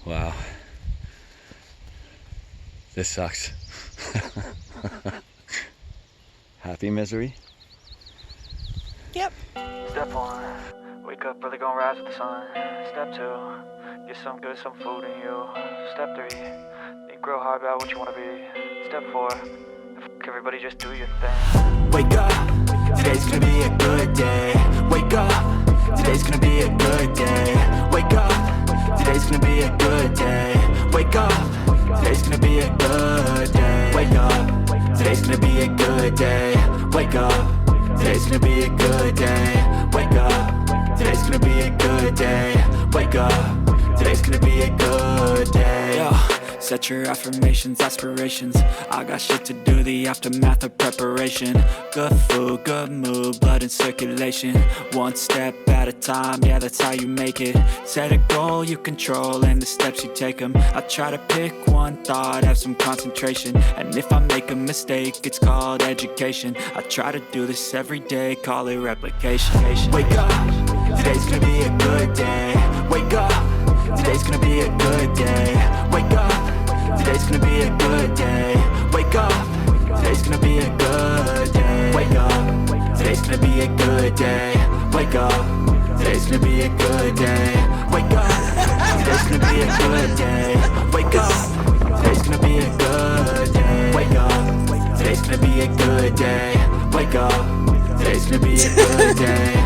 Wow. This sucks. Happy misery? Yep. Step 1, wake up early, gonna rise with the sun. Step 2, get some good, some food in you. Step 3, think real hard about what you wanna be. Step 4, fuck everybody, just do your thing. Wake up, today's gonna be a good day. Wake up, today's gonna be a good day. Wake up, today's gonna be a good day. Wake up, today's gonna be a good day. Wake up, today's gonna be a good day. Wake up, today's gonna be a good day. Wake up, today's gonna be a good day. Wake up, today's gonna be a good day. Yo, set your affirmations, aspirations. I got shit to do, the aftermath of preparation. Good food, good mood, blood in circulation. One step at a time, yeah, that's how you make it. Set a goal you control and the steps you take them. I try to pick one thought, have some concentration. And if I make a mistake, it's called education. I try to do this every day, call it replication. Wake up, today's gonna be a good day. Wake up, today's gonna be a good day. Wake up, today's gonna be a good day. Wake up, today's gonna be a good day. Wake up, today's gonna be a good day. Wake up, today's gonna be a good day. Wake up, today's gonna be a good day. Wake up, today's gonna be a good day. Wake up, today's gonna be a good day. Wake up, today's gonna be a good day.